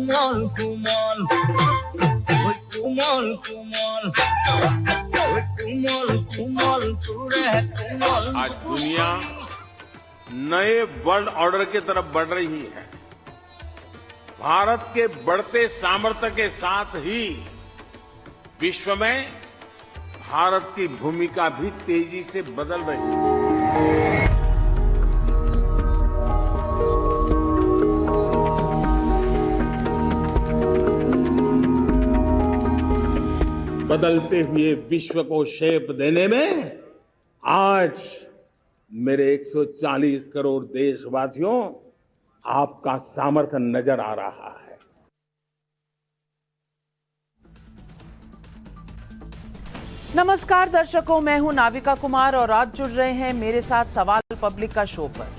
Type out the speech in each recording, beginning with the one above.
কুমল কুমল ওই কুমল কুমল ওই কুমল কুমল তুরে কুমল। आज दुनिया नए वर्ल्ड ऑर्डर की तरफ बढ़ रही है। भारत के बढ़ते सामर्थ्य के साथ ही विश्व में भारत की भूमिका भी तेजी से बदल रही है। बदलते हुए विश्व को शेप देने में आज मेरे 140 करोड़ देशवासियों आपका सामर्थ्य नजर आ रहा है। नमस्कार दर्शकों, मैं हूं नाविका कुमार और आज जुड़ रहे हैं मेरे साथ सवाल पब्लिक का शो पर।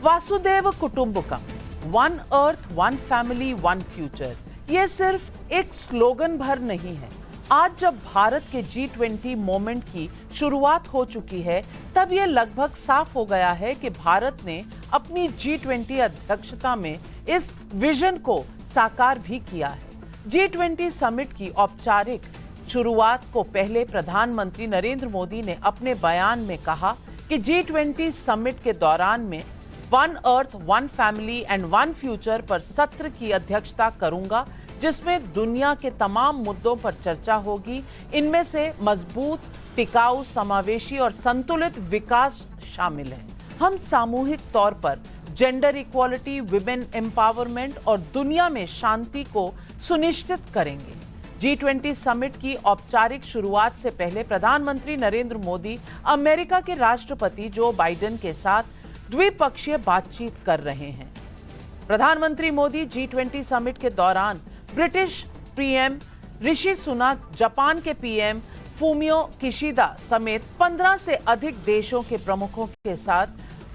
वासुदेव कुटुंबकम, one earth one family one future, ये सिर्फ एक स्लोगन भर नहीं है। आज जब भारत के G20 मोमेंट की शुरुआत हो चुकी है, तब यह लगभग साफ हो गया है कि भारत ने अपनी G20 अध्यक्षता में इस विजन को साकार भी किया है। G20 समिट की औपचारिक शुरुआत को पहले प्रधानमंत्री नरेंद्र मोदी ने अपने बयान में कहा कि G20 समिट के दौरान में one earth one family and one future पर सत्र की अध्यक्षता करूंगा, जिसमें दुनिया के तमाम मुद्दों पर चर्चा होगी। इनमें से मजबूत, टिकाऊ, समावेशी और संतुलित विकास शामिल है। हम सामूहिक तौर पर जेंडर इक्वालिटी, विमेन एम्पावरमेंट और दुनिया में शांति को सुनिश्चित करेंगे। G20 समिट की औपचारिक शुरुआत से पहले प्रधानमंत्री नरेंद्र मोदी अमेरिका के राष्ट्रपति जो बाइडेन के साथ द्विपक्षीय बातचीत कर रहे हैं। प्रधानमंत्री मोदी G20 समिट के दौरान British PM Rishi Sunak, Japan के पीएम फूमियो किशिदा समेत 15 से अधिक देशों के प्रमुखों के साथ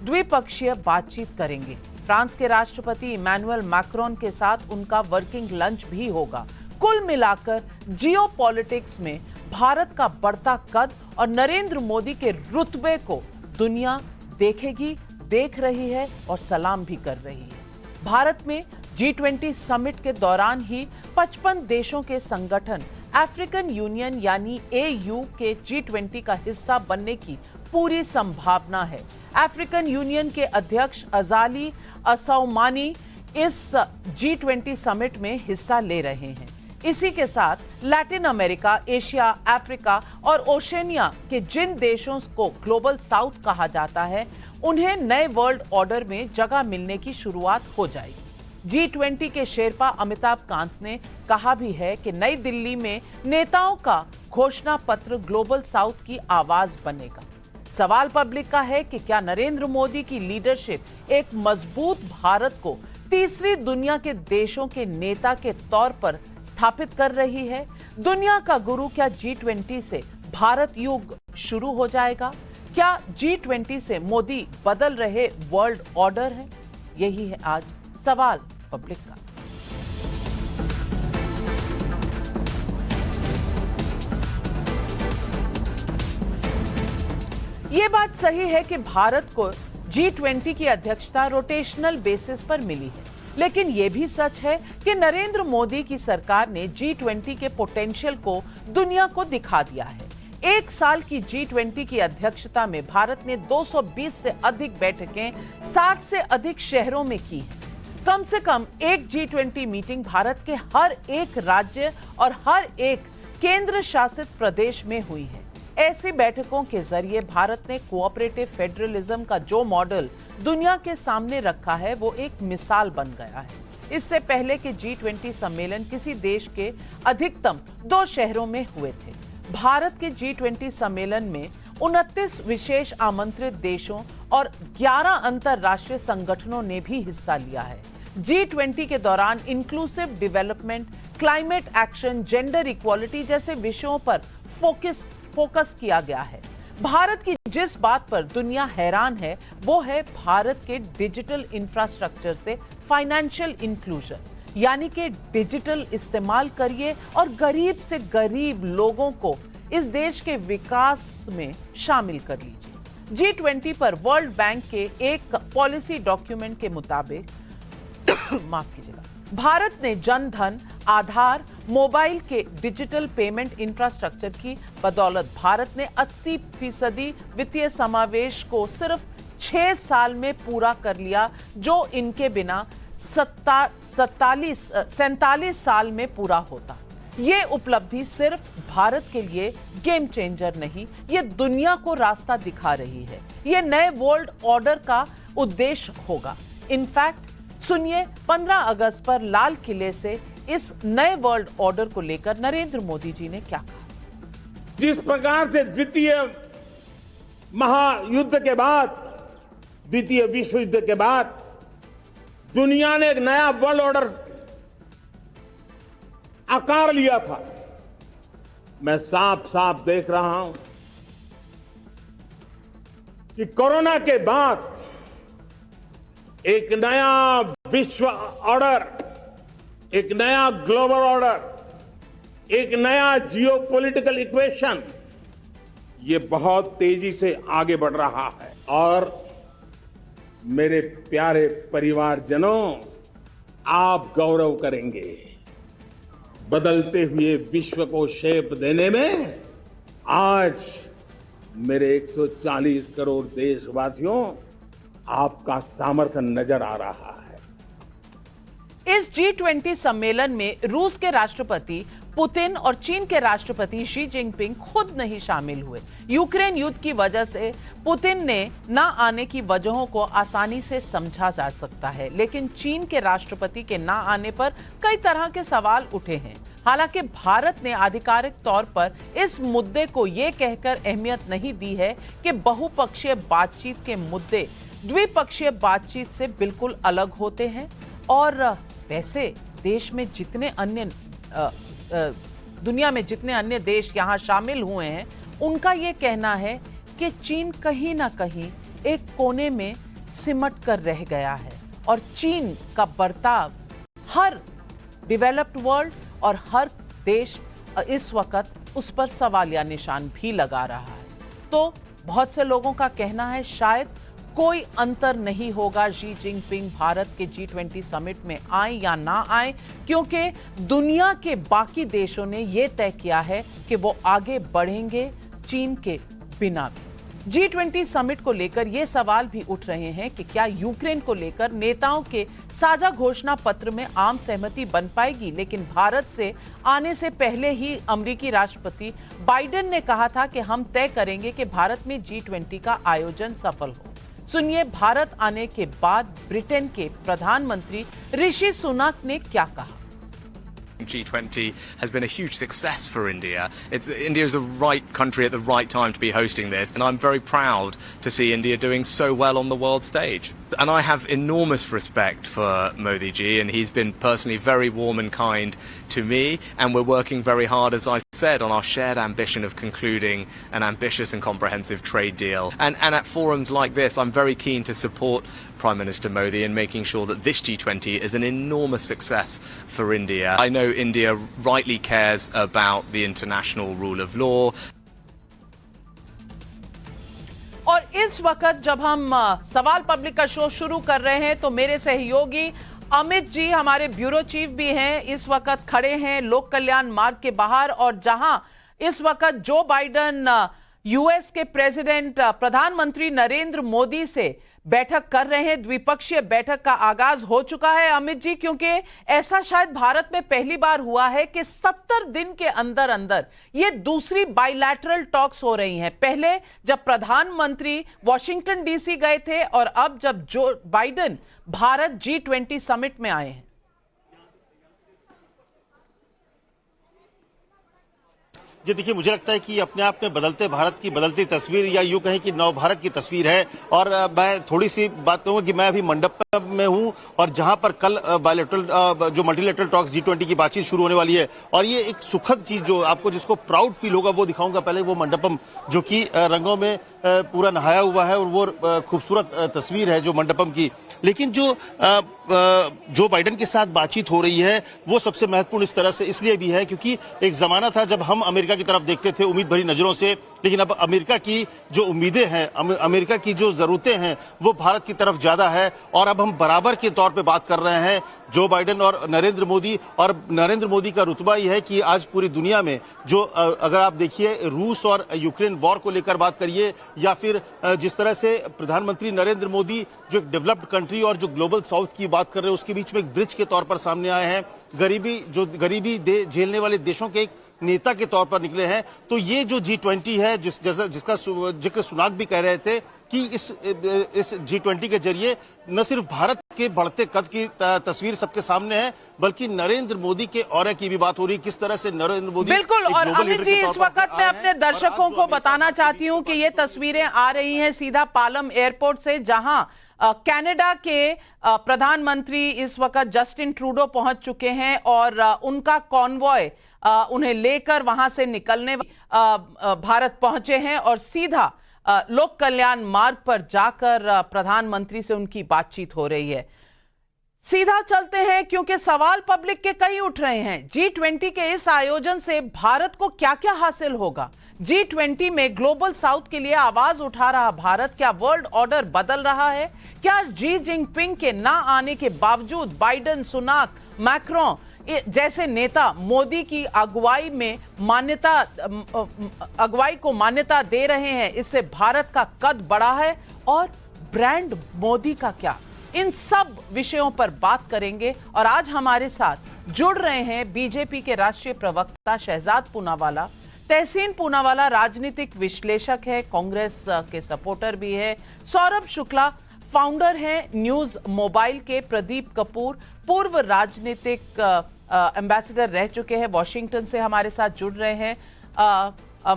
द्विपक्षीय बातचीत करेंगे। फ्रांस के राष्ट्रपति इमैनुअल मैक्रोन के साथ उनका वर्किंग लंच भी होगा। कुल मिलाकर जियोपॉलिटिक्स में भारत का बढ़ता कद और नरेंद्र मोदी के रुतबे को दुनिया देखेगी, देख रही है और सलाम भी कर रही है। भारत में G20 समिट के दौरान ही 55 देशों के संगठन अफ्रीकन यूनियन यानी AU के G20 का हिस्सा बनने की पूरी संभावना है। अफ्रीकन यूनियन के अध्यक्ष अजाली असौमानी इस G20 समिट में हिस्सा ले रहे हैं। इसी के साथ लैटिन अमेरिका, एशिया, अफ्रीका और ओशनिया के जिन देशों को ग्लोबल साउथ कहा जाता है, उन्हें नए वर्ल्ड ऑर्डर में जगह मिलने की शुरुआत हो जाएगी। G20 के शेरपा अमिताभ कांत ने कहा भी है कि नई दिल्ली में नेताओं का घोषणा पत्र ग्लोबल साउथ की आवाज बनेगा। सवाल पब्लिक का है कि क्या नरेंद्र मोदी की लीडरशिप एक मजबूत भारत को तीसरी दुनिया के देशों के नेता के तौर पर स्थापित कर रही है? दुनिया का गुरु क्या G20 से भारत युग शुरू हो जाएगा? क्या G20 से मोदी बदल रहे वर्ल्ड ऑर्डर है? यही है आज सवाल पब्लिक का। ये बात सही है कि भारत को G20 की अध्यक्षता रोटेशनल बेसिस पर मिली है, लेकिन यह भी सच है कि नरेंद्र मोदी की सरकार ने G20 के पोटेंशियल को दुनिया को दिखा दिया है। एक साल की G20 की अध्यक्षता में भारत ने 220 से अधिक बैठकें 60 से अधिक शहरों में की हैं। कम से कम एक G20 मीटिंग भारत के हर एक राज्य और हर एक केंद्र शासित प्रदेश में हुई है। ऐसी बैठकों के जरिए भारत ने कोऑपरेटिव फेडरलिज्म का जो मॉडल दुनिया के सामने रखा है, वो एक मिसाल बन गया है। इससे पहले के G20 सम्मेलन किसी देश के अधिकतम 2 शहरों में हुए थे। भारत के G20 सम्मेलन में 29 विशेष आमंत्रित देशों और 11 अंतरराष्ट्रीय संगठनों ने भी हिस्सा लिया है। G20 के दौरान inclusive development, climate action, gender equality जैसे विषयों पर फोकस किया गया है। भारत की जिस बात पर दुनिया हैरान है, वो है भारत के डिजिटल इंफ्रास्ट्रक्चर से फाइनेंशियल इंक्लूजन, यानी कि डिजिटल इस्तेमाल करिए और गरीब से गरीब लोगों को इस देश के विकास में शामिल कर लीजिए। G20 पर वर्ल्ड बैंक के एक पॉलिसी डॉक्यूमेंट के मुताबिक माफ कीजिएगा, भारत ने जन धन, आधार, मोबाइल के डिजिटल पेमेंट इंफ्रास्ट्रक्चर की बदौलत भारत ने 80% वित्तीय समावेश को सिर्फ 6 साल में पूरा कर लिया, जो इनके बिना 47 साल में पूरा होता। ये उपलब्धि सिर्फ भारत के लिए गेम चेंजर नहीं, ये दुनिया को रास्ता दिखा रही है। ये नए वर्ल्ड ऑर्डर का उद्देश्य होगा। इनफैक्ट सुनिए 15 अगस्त पर लाल किले से इस नए वर्ल्ड ऑर्डर को लेकर नरेंद्र मोदी जी ने क्या कहा। जिस प्रकार से द्वितीय महायुद्ध के बाद, द्वितीय विश्व युद्ध के बाद दुनिया ने एक नया वर्ल्ड ऑर्डर आकार लिया था, मैं साफ साफ देख रहा हूं कि कोरोना के बाद एक नया विश्व ऑर्डर, एक नया ग्लोबल ऑर्डर, एक नया जियोपॉलिटिकल इक्वेशन, ये बहुत तेजी से आगे बढ़ रहा है। और मेरे प्यारे परिवारजनों, आप गौरव करेंगे। बदलते हुए विश्व को शेप देने में आज मेरे 140 करोड़ देशवासियों आपका सामर्थ्य नजर आ रहा है। इस G20 सम्मेलन में रूस के राष्ट्रपति पुतिन और चीन के राष्ट्रपति शी जिनपिंग खुद नहीं शामिल हुए। यूक्रेन युद्ध की वजह से पुतिन ने न आने की वजहों को आसानी से समझा जा सकता है, लेकिन चीन के राष्ट्रपति के न आने पर कई तरह के सवाल उठे हैं। हालांकि भारत ने आधिकारिक तौर पर इस मुद्दे को यह कहकर अहमियत नहीं दी है कि बहुपक्षीय बातचीत के मुद्दे द्विपक्षीय बातचीत से बिल्कुल अलग होते हैं। और वैसे देश में जितने अन्य दुनिया में जितने अन्य देश यहां शामिल हुए हैं, उनका यह कहना है कि चीन कहीं ना कहीं एक कोने में सिमट कर रह गया है और चीन का बर्ताव हर डेवलप्ड वर्ल्ड और हर देश इस वक्त उस पर सवालिया निशान भी लगा रहा है। तो बहुत से लोगों का कहना है शायद कोई अंतर नहीं होगा शी जिनपिंग भारत के G20 समिट में आए या ना आए, क्योंकि दुनिया के बाकी देशों ने यह तय किया है कि वो आगे बढ़ेंगे चीन के बिना भी। G20 समिट को लेकर यह सवाल भी उठ रहे हैं कि क्या यूक्रेन को लेकर नेताओं के साझा घोषणा पत्र में आम सहमति बन पाएगी। लेकिन भारत से आने से पहले ही अमेरिकी राष्ट्रपति बाइडेन ने कहा था कि हम तय करेंगे कि भारत में G20 का आयोजन सफल हो। सुनिए भारत आने के बाद ब्रिटेन के प्रधानमंत्री ऋषि सुनक ने क्या कहा। G20 has been a huge success for India. India is the right country at the right time to be hosting this, and I'm very proud to see India doing so well on the world stage. And I have enormous respect for Modi ji, and he's been personally very warm and kind to me, and we're working very hard, as I said, on our shared ambition of concluding an ambitious and comprehensive trade deal. And at forums like this, I'm very keen to support Prime Minister Modi in making sure that this G20 is an enormous success for India. I know India rightly cares about the international rule of law. और इस वक्त जब हम सवाल public का show शुरू कर रहे हैं तो मेरे सहयोगी अमित जी हमारे ब्यूरो चीफ भी हैं, इस वक्त खड़े हैं लोक कल्याण मार्ग के बाहर, और जहां इस वक्त जो बाइडेन यूएस के प्रेसिडेंट प्रधानमंत्री नरेंद्र मोदी से बैठक कर रहे हैं, द्विपक्षीय बैठक का आगाज हो चुका है अमित जी, क्योंकि ऐसा शायद भारत में पहली बार हुआ है कि 70 दिन के अंदर अंदर ये दूसरी बाइलैटरल टॉक्स हो रही हैं। पहले जब प्रधानमंत्री वॉशिंगटन डीसी गए थे और अब जब Joe Biden Bharat G20 summit में आए हैं। जी देखिए, मुझे लगता है कि अपने आप में बदलते भारत की बदलती तस्वीर, या यूं कहें कि नव भारत की तस्वीर है। और मैं थोड़ी सी बात कहूंगा कि मैं अभी मंडप में हूं, और जहां पर कल बायलैटरल जो मल्टीलैटरल टॉक्स G20 की बातचीत शुरू होने वाली है, और ये एक सुखद चीज जो आपको जिसको प्राउड फील होगा वो दिखाऊंगा। पहले वो मंडपम जो कि रंगों में पूरा नहाया हुआ है, और वो खूबसूरत तस्वीर है जो मंडपम की। लेकिन जो बाइडेन के साथ बातचीत हो रही है वो सबसे महत्वपूर्ण इस तरह से इसलिए भी है क्योंकि एक जमाना था जब हम अमेरिका की तरफ देखते थे उम्मीद भरी नजरों से, लेकिन अब अमेरिका की जो उम्मीदें हैं, अमेरिका की जो जरूरतें हैं, वो भारत की तरफ ज्यादा है। और अब हम बराबर के तौर पे बात कर रहे हैं जो बाइडेन और नरेंद्र मोदी। और नरेंद्र मोदी का रुतबा यह है कि आज पूरी दुनिया में जो अगर आप देखिए रूस और यूक्रेन वॉर को लेकर बात करिए, या फिर जिस तरह से प्रधानमंत्री नरेंद्र मोदी जो एक डेवलप्ड कंट्री और जो ग्लोबल साउथ की बात कर रहे हैं, उसके बीच में एक ब्रिज के तौर पर सामने आए हैं। गरीबी झेलने वाले देशों के एक नेता के तौर पर निकले हैं। तो ये जो G20 है, जिसका जिक्र सुनाक भी कह रहे थे कि इस G20 के जरिए न सिर्फ भारत के बढ़ते कद की तस्वीर सबके सामने है, बल्कि नरेंद्र मोदी के ऑरा की भी बात हो रही है। किस तरह से नरेंद्र मोदी बिल्कुल। और अमित जी, इस वक्त मैं अपने दर्शकों को बताना चाहती हूं कि ये तस्वीरें आ रही हैं सीधा पालम एयरपोर्ट से, जहां कनाडा के प्रधानमंत्री इस वक्त जस्टिन ट्रूडो पहुंच चुके हैं और उनका कॉन्वॉय उन्हें लेकर वहां से निकलने भारत पहुंचे हैं और सीधा लोक कल्याण मार्ग पर जाकर प्रधानमंत्री से उनकी बातचीत हो रही है। सीधा चलते हैं, क्योंकि सवाल पब्लिक के कई उठ रहे हैं। G20 के इस आयोजन से भारत को क्या क्या हासिल होगा? G20 में ग्लोबल साउथ के लिए आवाज उठा रहा भारत, क्या वर्ल्ड ऑर्डर बदल रहा है? क्या जी जिनपिंग के ना आने के बावजूद बाइडेन, सुनाक, मैक्रोन जैसे नेता मोदी की अगुवाई को मान्यता दे रहे हैं, इससे भारत का कद बढ़ा है? और ब्रांड मोदी का क्या? इन सब विषयों पर बात करेंगे। और आज हमारे साथ जुड़ रहे हैं बीजेपी के राष्ट्रीय प्रवक्ता शहजाद पूनावाला। तहसीन पूनावाला राजनीतिक विश्लेषक है, कांग्रेस के सपोर्टर भी है। सौरभ शुक्ला फाउंडर हैं न्यूज मोबाइल के। प्रदीप कपूर पूर्व राजनीतिक एम्बेसडर रह चुके हैं, वॉशिंगटन से हमारे साथ जुड़ रहे हैं।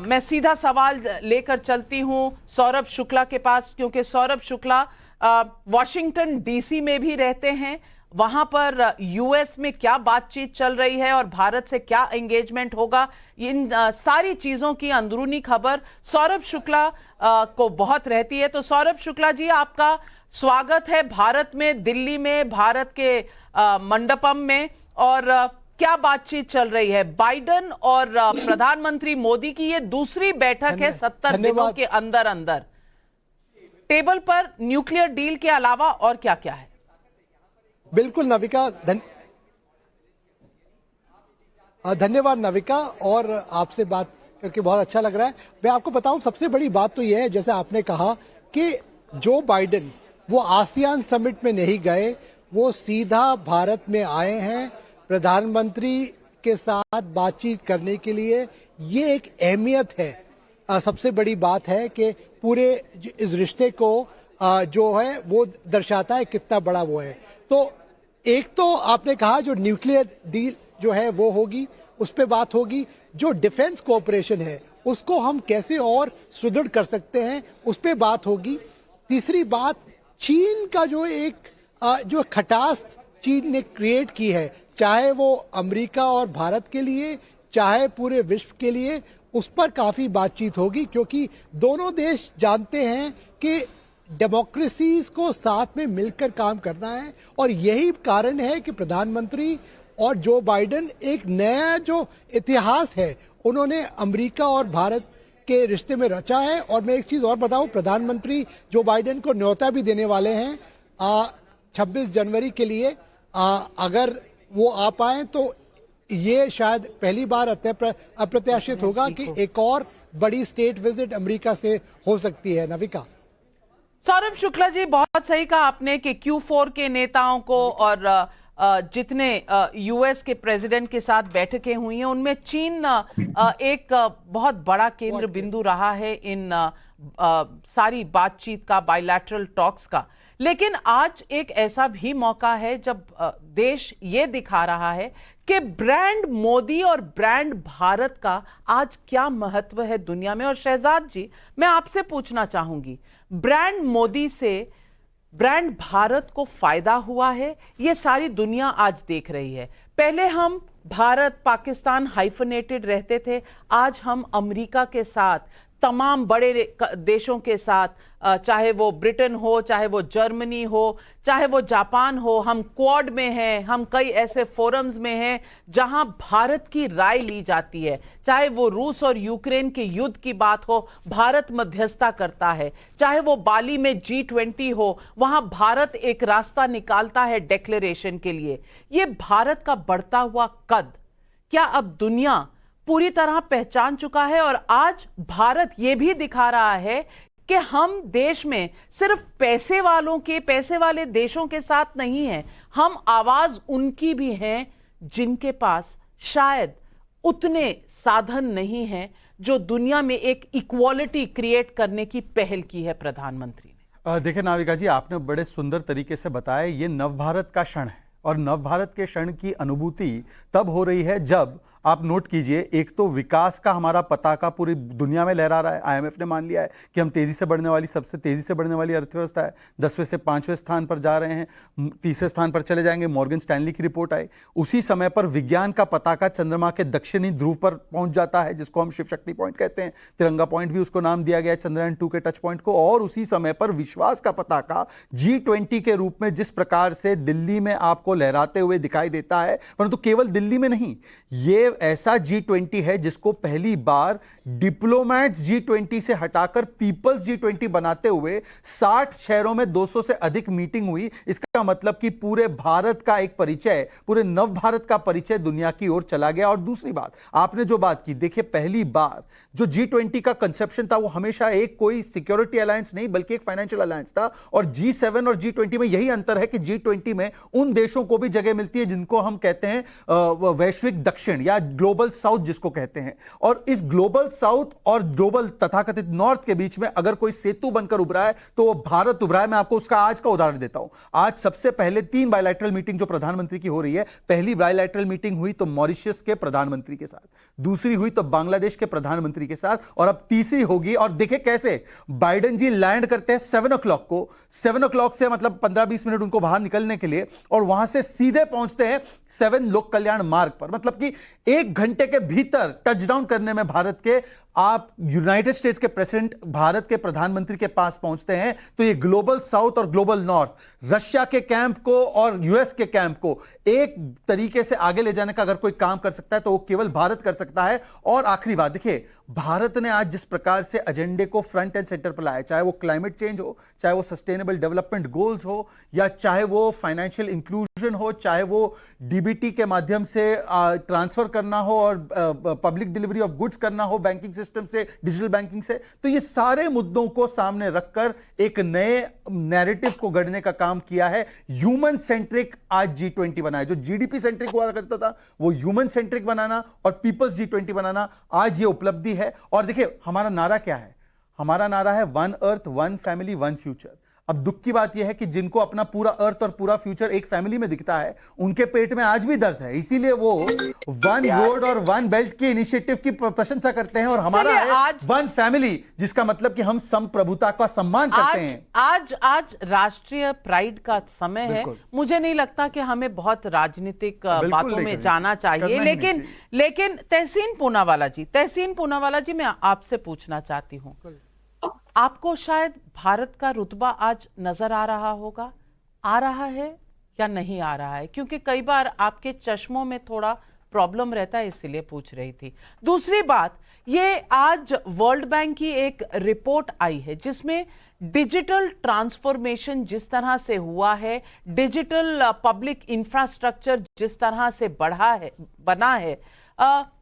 मैं सीधा सवाल लेकर चलती हूं सौरभ शुक्ला के पास, क्योंकि सौरभ शुक्ला वॉशिंगटन डीसी में भी रहते हैं। वहां पर यूएस में क्या बातचीत चल रही है और भारत से क्या एंगेजमेंट होगा, इन सारी चीजों की अंदरूनी खबर सौरभ शुक्ला को बहुत रहती है। तो सौरभ शुक्ला जी, आपका स्वागत है भारत में, दिल्ली में, भारत के मंडपम में। और क्या बातचीत चल रही है? बाइडेन और प्रधानमंत्री मोदी की ये दूसरी बैठक है 70 दिनों के अंदर अंदर। टेबल पर न्यूक्लियर डील के अलावा और क्या क्या है? बिल्कुल नविका, धन्यवाद नविका, और आपसे बात करके बहुत अच्छा लग रहा है। मैं आपको बताऊं, सबसे बड़ी बात तो यह है, जैसे आपने कहा कि जो बाइडेन वो आसियान समिट में नहीं गए, वो सीधा भारत में आए हैं प्रधानमंत्री के साथ बातचीत करने के लिए। ये एक अहमियत है। सबसे बड़ी बात है कि पूरे इस रिश्ते को जो है वो दर्शाता है कितना बड़ा वो है। तो एक तो आपने कहा जो न्यूक्लियर डील जो है वो होगी, उस पे बात होगी। जो डिफेंस कोऑपरेशन है उसको हम कैसे और सुदृढ़ कर सकते हैं, उस पे बात होगी। तीसरी बात, चीन का जो एक जो खटास चीन ने क्रिएट की है, चाहे वो अमेरिका और भारत के लिए, चाहे पूरे विश्व के लिए, उस पर काफी बातचीत होगी। क्योंकि दोनों देश जानते हैं कि डेमोक्रेसीज को साथ में मिलकर काम करना है, और यही कारण है कि प्रधानमंत्री और जो बाइडेन एक नया जो इतिहास है उन्होंने अमेरिका और भारत के रिश्ते में रचा है। और मैं एक चीज और बताऊं, प्रधानमंत्री जो बाइडेन को न्योता भी देने वाले हैं 26 जनवरी के लिए। अगर वो आ पाए तो ये शायद पहली बार अप्रत्याशित होगा कि एक और बड़ी स्टेट विजिट अमेरिका से हो सकती है। नविका। सौरभ शुक्ला जी, बहुत सही कहा आपने कि Q4 के नेताओं को और जितने यूएस के प्रेसिडेंट के साथ बैठकें हुई हैं, उनमें चीन एक बहुत बड़ा केंद्र बिंदु रहा है इन सारी बातचीत का, बायलैटरल टॉक्स का। लेकिन आज एक ऐसा भी मौका है जब देश ये दिखा रहा है कि ब्रांड मोदी और ब्रांड भारत का आज क्या महत्व है दुनिया में। और शहजाद जी, मैं आपसे पूछना चाहूंगी, ब्रांड मोदी से ब्रांड भारत को फायदा हुआ है? ये सारी दुनिया आज देख रही है। पहले हम भारत पाकिस्तान हाइफनेटेड रहते थे, आज हम अमेरिका के साथ तमाम बड़े देशों के साथ, चाहे वो ब्रिटेन हो, चाहे वो जर्मनी हो, चाहे वो जापान हो, हम क्वाड में हैं, हम कई ऐसे फोरम्स में हैं जहां भारत की राय ली जाती है। चाहे वो रूस और यूक्रेन के युद्ध की बात हो, भारत मध्यस्थता करता है। चाहे वो बाली में G20 हो, वहां भारत एक रास्ता निकालता है डिक्लेरेशन के लिए। ये भारत का बढ़ता हुआ कद क्या अब दुनिया पूरी तरह पहचान चुका है? और आज भारत यह भी दिखा रहा है कि हम देश में सिर्फ पैसे वाले देशों के साथ नहीं हैं, हम आवाज उनकी भी हैं जिनके पास शायद उतने साधन नहीं हैं जो दुनिया में एक इक्वालिटी क्रिएट करने की पहल की है प्रधानमंत्री ने। देखिए नाविका जी, आपने बड़े सुंदर तरीके से बताया, ये नव भारत का क्षण है और नव भारत के क्षण की अनुभूति तब हो रही है जब आप नोट कीजिए, एक तो विकास का हमारा पताका पूरी दुनिया में लहरा रहा है। आईएमएफ ने मान लिया है कि हम सबसे तेजी से बढ़ने वाली अर्थव्यवस्था है। 10वें से 5वें स्थान पर जा रहे हैं, 30वें स्थान पर चले जाएंगे। मॉर्गन स्टैनली की रिपोर्ट आई। उसी समय पर विज्ञान का पताका चंद्रमा के दक्षिणी ध्रुव पर पहुंच जाता है, जिसको हम शिव शक्ति पॉइंट कहते हैं। तिरंगा पॉइंट भी उसको नाम दिया गया है, चंद्रयान 2 के टच पॉइंट को। और उसी समय पर विश्वास का पताका G20 के रूप में जिस प्रकार से दिल्ली में आपको लहराते हुए दिखाई देता है, परंतु केवल दिल्ली में नहीं, ये ऐसा G20 है जिसको पहली बार डिप्लोमैट्स G20 से हटाकर पीपल्स G20 बनाते हुए 60 शहरों में 200 से अधिक मीटिंग हुई। इसका मतलब कि पूरे भारत का एक परिचय, पूरे नव भारत का परिचय दुनिया की ओर चला गया। और दूसरी बात, आपने जो बात की, देखिए पहली बार जो G20 का कंसेप्शन था वो हमेशा एक कोई सिक्योरिटी अलायंस नहीं बल्कि एक फाइनेंशियल अलायंस था। और G7 और G20 में यही अंतर है कि G20 में उन देशों को भी जगह मिलती है जिनको हम कहते हैं वैश्विक दक्षिण या ग्लोबल साउथ जिसको कहते हैं। और इस ग्लोबल साउथ और ग्लोबल तथाकथित नॉर्थ के बीच में अगर कोई सेतु बनकर उभरा है तो वो भारत उभरा है। मैं आपको उसका आज का उदाहरण देता हूं। आज सबसे पहले 3 बायलैटरल मीटिंग जो प्रधानमंत्री की हो रही है, पहली बायलैटरल मीटिंग हुई तो मॉरिशस के प्रधानमंत्री के साथ, दूसरी हुई तो बांग्लादेश के प्रधानमंत्री के साथ, और अब तीसरी होगी। और देखिए कैसे बाइडेन जी लैंड करते हैं 7 o'clock को, 7 o'clock से मतलब 15-20 मिनट उनको बाहर निकलने के लिए, और वहां से सीधे पहुंचते हैं 7 लोक कल्याण मार्ग पर। मतलब कि 1 घंटे के भीतर टचडाउन करने में भारत के आप यूनाइटेड स्टेट्स के प्रेसिडेंट भारत के प्रधानमंत्री के पास पहुंचते हैं। तो ये ग्लोबल साउथ और ग्लोबल नॉर्थ, रशिया के कैंप को और यूएस के कैंप को एक तरीके से आगे ले जाने का अगर कोई काम कर सकता है तो वो केवल भारत कर सकता है। और आखिरी बात देखिए, भारत ने आज जिस प्रकार से एजेंडे को फ्रंट एंड सेंटर पर लाया, चाहे वो क्लाइमेट चेंज हो, चाहे वो सस्टेनेबल डेवलपमेंट गोल्स हो, या चाहे वो फाइनेंशियल इंक्लूजन हो, चाहे वो डीबीटी के माध्यम से ट्रांसफर करना हो और पब्लिक डिलीवरी ऑफ गुड्स करना हो बैंकिंग सिस्टम से, डिजिटल बैंकिंग से, तो ये सारे मुद्दों को सामने रखकर एक नए नैरेटिव को गढ़ने का काम किया है। ह्यूमन सेंट्रिक आज G20 बना है। जो जीडीपी सेंट्रिक हुआ करता था वो ह्यूमन सेंट्रिक बनाना और पीपल्स G20 बनाना, आज ये उपलब्धि है। और देखिए हमारा नारा क्या है? हमारा नारा है 1 अर्थ 1 फैमिली 1 फ्यूचर। अब दुख की बात यह है कि जिनको अपना पूरा अर्थ और पूरा फ्यूचर एक फैमिली में दिखता है, उनके पेट में आज भी दर्द है, इसीलिए वो 1 रोड और 1 बेल्ट के इनिशिएटिव की प्रशंसा करते हैं। और हमारा है 1 फैमिली, जिसका मतलब कि हम संप्रभुता का सम्मान करते हैं। आज राष्ट्रीय प्राइड का समय है। मुझे नहीं लगता कि हमें बहुत राजनीतिक बातों में जाना चाहिए, लेकिन तहसीन पूनावाला जी, मैं आपसे पूछना चाहती हूं, आपको शायद भारत का रुतबा आज नजर आ रहा होगा, आ रहा है या नहीं आ रहा है? क्योंकि कई बार आपके चश्मों में थोड़ा प्रॉब्लम रहता है, इसीलिए पूछ रही थी। दूसरी बात, ये आज वर्ल्ड बैंक की एक रिपोर्ट आई है जिसमें डिजिटल ट्रांसफॉर्मेशन जिस तरह से हुआ है, डिजिटल पब्लिक इंफ्रास्ट्रक्चर जिस तरह से बना है,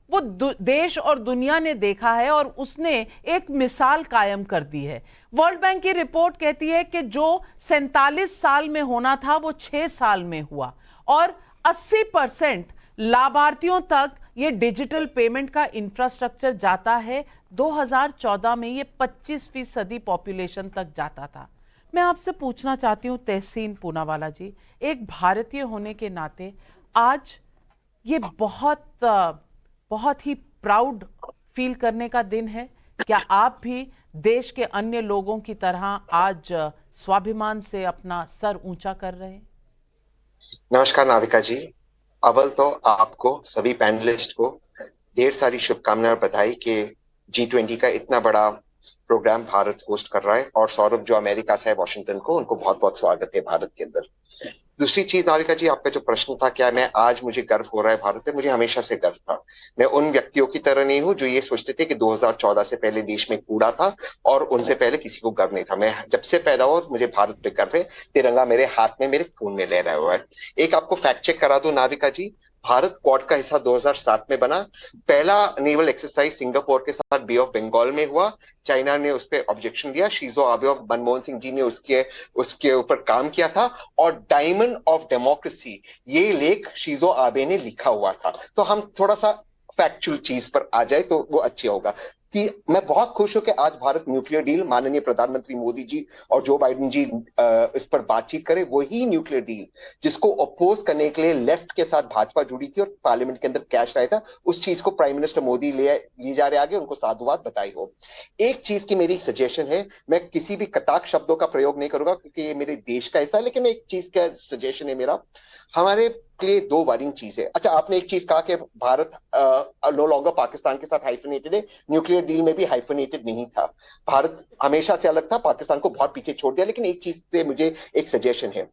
वो देश और दुनिया ने देखा है और उसने एक मिसाल कायम कर दी है। वर्ल्ड बैंक की रिपोर्ट कहती है कि जो 47 साल में होना था वो 6 साल में हुआ, और 80% लाभार्थियों तक ये डिजिटल पेमेंट का इंफ्रास्ट्रक्चर जाता है। 2014 में ये 25% पॉपुलेशन तक जाता था। मैं आपसे पूछना चाहती हूं तहसीन पूनावाला जी, एक भारतीय होने के नाते आज ये बहुत ही प्राउड फील करने का दिन है। क्या आप भी देश के अन्य लोगों की तरह आज स्वाभिमान से अपना सर ऊंचा कर रहे हैं? नमस्कार नाविका जी, अव्वल तो आपको सभी पैनलिस्ट को ढेर सारी शुभकामनाएं और बधाई कि G20 का इतना बड़ा प्रोग्राम भारत होस्ट कर रहा है, और सौरभ जो अमेरिका से है वॉशिंगटन को, उनको बहुत बहुत स्वागत है भारत के अंदर। दूसरी चीज नाविका जी, आपका जो प्रश्न था क्या मैं आज मुझे गर्व हो रहा है भारत पे, मुझे हमेशा से गर्व था। मैं उन व्यक्तियों की तरह नहीं हूं जो ये सोचते थे कि 2014 से पहले देश में कूड़ा था और उनसे पहले किसी को गर्व नहीं था। मैं जब से पैदा हुआ मुझे भारत पे गर्व है। तिरंगा मेरे हाथ में, मेरे खून में लहरा हुआ है। एक आपको फैक्ट चेक करा दूं नाविका जी, भारत क्वाड का हिस्सा 2007 में बना। पहला नेवल एक्सरसाइज सिंगापुर के साथ बे ऑफ बंगाल में हुआ। चाइना ने उस पर ऑब्जेक्शन दिया। शिंजो आबे और मनमोहन सिंह जी ने उसके ऊपर काम किया था। और डायमंड ऑफ डेमोक्रेसी ये लेख शिंजो आबे ने लिखा हुआ था। तो हम थोड़ा सा फैक्चुअल चीज पर आ जाए तो वो अच्छा होगा कि मैं बहुत खुश हूं कि आज भारत न्यूक्लियर डील, माननीय प्रधानमंत्री मोदी जी और जो बाइडेन जी इस पर बातचीत करे, वही न्यूक्लियर डील जिसको अपोज करने के लिए लेफ्ट के साथ भाजपा जुड़ी थी और पार्लियामेंट के अंदर कैश लाया था, उस चीज को प्राइम मिनिस्टर मोदी ले जा रहे आगे। उनको साधुवाद बधाई हो। एक चीज की मेरी सजेशन है, मैं किसी भी कटाक्ष शब्दों का प्रयोग नहीं करूंगा क्योंकि ये मेरे देश का हिस्सा है, लेकिन एक चीज का सजेशन है मेरा, हमारे के लिए दो वरिंग चीज है। अच्छा, आपने एक चीज कहा कि भारत नो लॉन्गर पाकिस्तान के साथ हाइफनेटेड है। न्यूक्लियर डील में भी हाइफनेटेड नहीं था। भारत हमेशा से अलग था, पाकिस्तान को बहुत पीछे छोड़ दिया। लेकिन एक चीज से मुझे एक सजेशन है,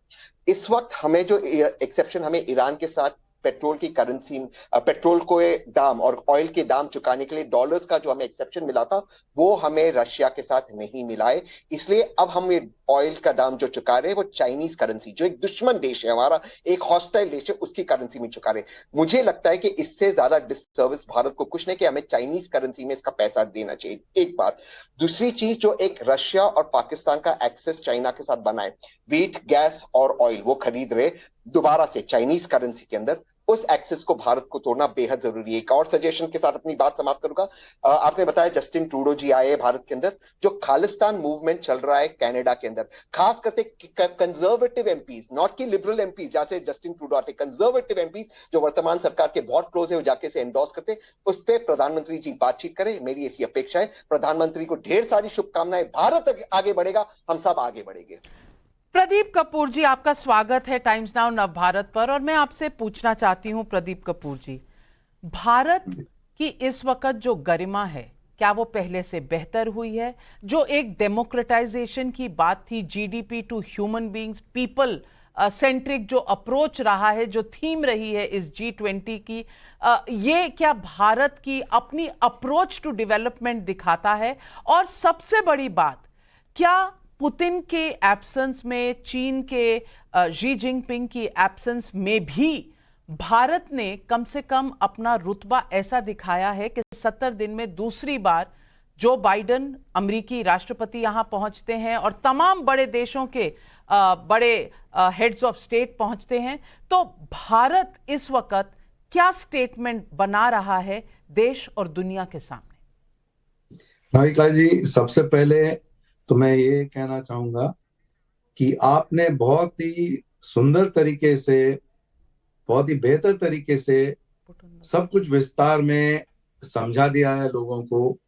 इस वक्त हमें जो एक्सेप्शन हमें ईरान के साथ पेट्रोल की करेंसी, पेट्रोल को दाम और ऑयल के दाम चुकाने के लिए डॉलर्स का जो हमें एक्सेप्शन मिला था, वो हमें रशिया के साथ नहीं मिला है। इसलिए अब हम ये ऑयल का दाम जो चुका रहे हैं वो चाइनीज करेंसी, जो एक दुश्मन देश है हमारा, एक हॉस्टाइल देश है, उसकी करेंसी में चुका रहे। मुझे लगता है कि इससे ज्यादा डिससर्विस भारत को कुछ नहीं कि हमें चाइनीज करेंसी में इसका पैसा देना चाहिए। एक बात। दूसरी चीज, जो एक रशिया और पाकिस्तान का एक्सेस चाइना के साथ बना है, व्हीट, गैस और ऑयल वो खरीद रहे दोबारा से चाइनीज करेंसी के अंदर, उस एक्सेस को भारत को तोड़ना बेहद जरूरी है। एक और सजेशन के साथ अपनी बात समाप्त करूंगा। आपने बताया जस्टिन ट्रूडो जी आए भारत के अंदर, जो खालिस्तान मूवमेंट चल रहा है कनाडा के अंदर, खास करके कंजर्वेटिव एमपीज, नॉट की लिबरल एमपीज जैसे जस्टिन ट्रूडो आते, कंजर्वेटिव एमपीज जो वर्तमान सरकार के बहुत क्लोज है, वो जाके से एंडोर्स करते, उस पर प्रधानमंत्री जी बातचीत करें, मेरी ऐसी अपेक्षा है। प्रधानमंत्री को ढेर सारी शुभकामनाएं। भारत आगे बढ़ेगा, हम सब आगे बढ़ेंगे। प्रदीप कपूर जी, आपका स्वागत है टाइम्स नाउ नव भारत पर। और मैं आपसे पूछना चाहती हूं प्रदीप कपूर जी, भारत की इस वक्त जो गरिमा है, क्या वो पहले से बेहतर हुई है? जो एक डेमोक्रेटाइजेशन की बात थी, GDP to human beings, people centric जो अप्रोच रहा है, जो थीम रही है इस G20 की, ये क्या भारत की अपनी अप्रोच टू डेवलपमेंट दिखाता है? और सबसे बड़ी बात, क्या पुतिन के एब्सेंस में, चीन के शी जिनपिंग की एब्सेंस में भी भारत ने कम से कम अपना रुतबा ऐसा दिखाया है कि 70 दिन में दूसरी बार जो बाइडेन अमेरिकी राष्ट्रपति यहां पहुंचते हैं और तमाम बड़े देशों के बड़े हेड्स ऑफ स्टेट पहुंचते हैं, तो भारत इस वक्त क्या स्टेटमेंट बना रहा है देश और दुनिया के सामने? नाविका जी, सबसे पहले तो मैं ये कहना चाहूंगा कि आपने बहुत ही सुंदर तरीके से, बहुत ही बेहतर तरीके से सब कुछ विस्तार में समझा दिया है लोगों को।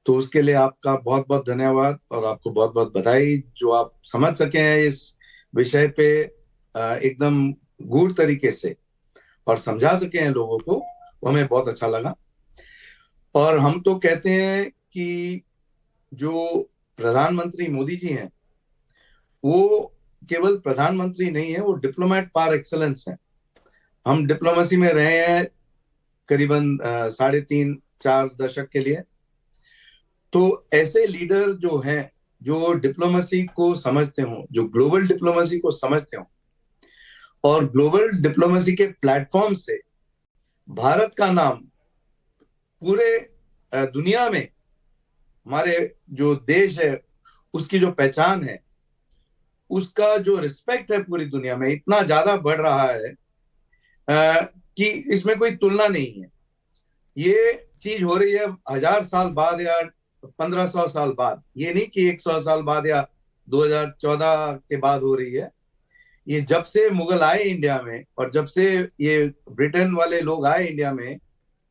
तो उसके लिए आपका बहुत बहुत धन्यवाद और आपको बहुत बहुत बधाई, जो आप समझ सके हैं इस विषय पे एकदम गूढ़ तरीके से और समझा सके हैं लोगों को, वो हमें बहुत अच्छा लगा। और हम तो कहते हैं कि जो प्रधानमंत्री मोदी जी हैं, वो केवल प्रधानमंत्री नहीं है, वो डिप्लोमेट पार एक्सेलेंस हैं। हम डिप्लोमेसी में रहे हैं करीबन 3.5-4 दशक के लिए। तो ऐसे लीडर जो हैं, जो डिप्लोमेसी को समझते हो, जो ग्लोबल डिप्लोमेसी को समझते हो, और ग्लोबल डिप्लोमेसी के प्लेटफॉर्म से भारत का नाम पूरे दुनिया में, हमारे जो देश है उसकी जो पहचान है, उसका जो रिस्पेक्ट है पूरी दुनिया में इतना ज्यादा बढ़ रहा है कि इसमें कोई तुलना नहीं है। ये चीज हो रही है 1000 साल बाद या 1500 साल बाद, ये नहीं कि 100 साल बाद या 2014 के बाद हो रही है। ये जब से मुगल आए इंडिया में और जब से ये ब्रिटेन वाले लोग आए इंडिया में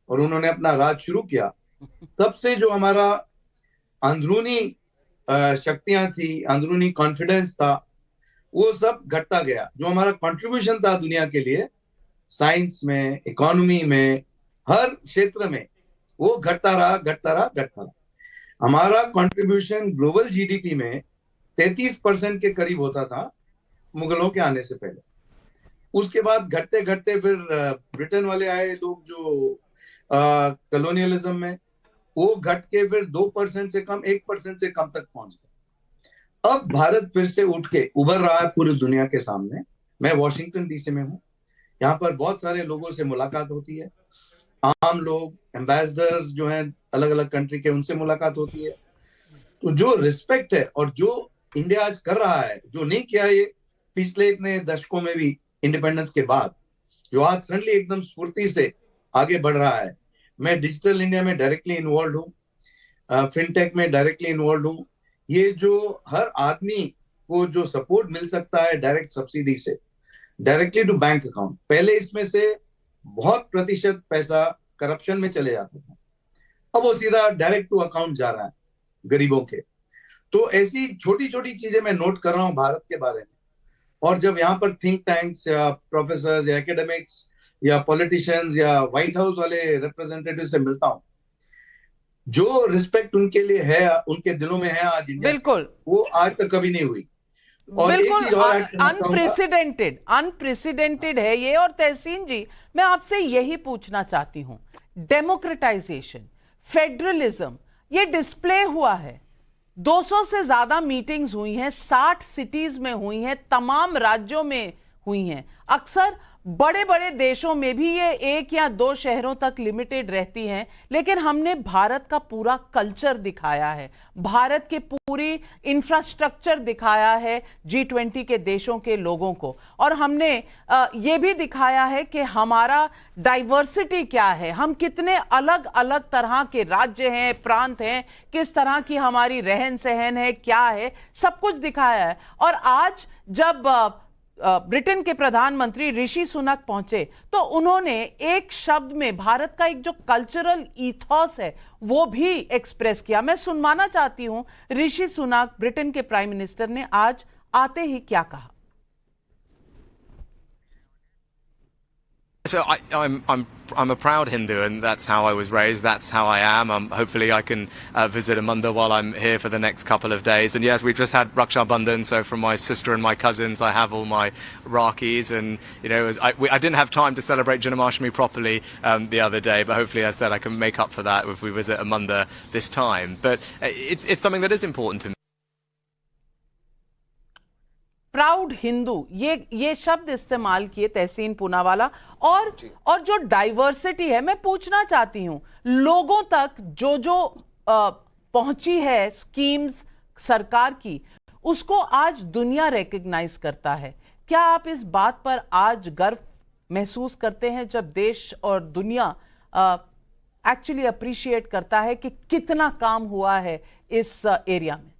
और उन्होंने अपना राज शुरू किया, तब से जो हमारा अंदरूनी शक्तियां थी, अंदरूनी कॉन्फिडेंस था, वो सब घटता गया। जो हमारा कंट्रीब्यूशन था दुनिया के लिए, साइंस में, इकोनॉमी में, हर क्षेत्र में, वो घटता रहा। हमारा कंट्रीब्यूशन ग्लोबल जीडीपी में 33% के करीब होता था मुगलों के आने से पहले। उसके बाद घटते घटते फिर ब्रिटेन वाले आए लोग जो कॉलोनियलिज्म में, वो घट के फिर 2% से कम, 1% से कम तक पहुंच गए। अब भारत फिर से उठ के उभर रहा है पूरी दुनिया के सामने। मैं वॉशिंगटन डीसी में हूँ, यहाँ पर बहुत सारे लोगों से मुलाकात होती है, आम लोग, एम्बेसडर्स जो हैं अलग अलग कंट्री के, उनसे मुलाकात होती है। तो जो रिस्पेक्ट है और जो इंडिया आज कर रहा है, जो नहीं किया ये पिछले इतने दशकों में भी इंडिपेंडेंस के बाद, जो आज सडनली एकदम स्फूर्ति से आगे बढ़ रहा है। मैं डिजिटल इंडिया में डायरेक्टली इन्वॉल्व हूँ, फिनटेक में डायरेक्टली इन्वॉल्व हूँ। ये जो हर आदमी को जो सपोर्ट मिल सकता है डायरेक्ट सब्सिडी से, डायरेक्टली टू बैंक अकाउंट, पहले इसमें से बहुत प्रतिशत पैसा करप्शन में चले जाता था, अब वो सीधा डायरेक्ट टू अकाउंट जा रहा है गरीबों के। तो ऐसी छोटी छोटी चीजें मैं नोट कर रहा हूँ भारत के बारे में। और जब यहाँ पर थिंक टैंक्स या प्रोफेसर्स या एकेडमिक्स या पॉलिटिशियंस या व्हाइट हाउस वाले रिप्रेजेंटेटिव से मिलता हूँ, जो रिस्पेक्ट उनके लिए है, उनके दिलों में है आज इंडिया, बिल्कुल, वो आज तक कभी नहीं हुई। और बिल्कुल अनप्रेसिडेंटेड है ये। और तहसीन जी, मैं आपसे यही पूछना चाहती हूं, डेमोक्रेटाइजेशन, फेडरलिज्म, ये डिस्प्ले हुआ है। 200 से ज्यादा मीटिंग्स हुई हैं, 60 सिटीज में हुई हैं, तमाम राज्यों में हुई हैं। अक्सर बड़े बड़े देशों में भी ये 1 या 2 शहरों तक लिमिटेड रहती हैं, लेकिन हमने भारत का पूरा कल्चर दिखाया है, भारत की पूरी इंफ्रास्ट्रक्चर दिखाया है G20 के देशों के लोगों को। और हमने ये भी दिखाया है कि हमारा डाइवर्सिटी क्या है, हम कितने अलग अलग तरह के राज्य हैं, प्रांत हैं, किस तरह की हमारी रहन सहन है, क्या है, सब कुछ दिखाया है। और आज जब ब्रिटेन के प्रधानमंत्री ऋषि सुनक पहुंचे तो उन्होंने एक शब्द में भारत का एक जो कल्चरल ईथॉस है वो भी एक्सप्रेस किया। मैं सुनवाना चाहती हूं ऋषि सुनक, ब्रिटेन के प्राइम मिनिस्टर, ने आज आते ही क्या कहा। So I'm a proud Hindu, and that's how I was raised. That's how I am. Hopefully, I can visit Amanda while I'm here for the next couple of days. And yes, we've just had Raksha Bandhan, so from my sister and my cousins, I have all my Rakis. And you know, I didn't have time to celebrate Janmashtami properly the other day, but hopefully, I said I can make up for that if we visit Amanda this time. But it's something that is important to me. Proud Hindu, ये शब्द इस्तेमाल किए तहसीन पूनावाला। और जो diversity है, मैं पूछना चाहती हूं, लोगों तक जो पहुंची है स्कीम्स सरकार की, उसको आज दुनिया रिकॉग्नाइज करता है। क्या आप इस बात पर आज गर्व महसूस करते हैं जब देश और दुनिया एक्चुअली अप्रिशिएट करता है कि कितना काम हुआ है इस एरिया में?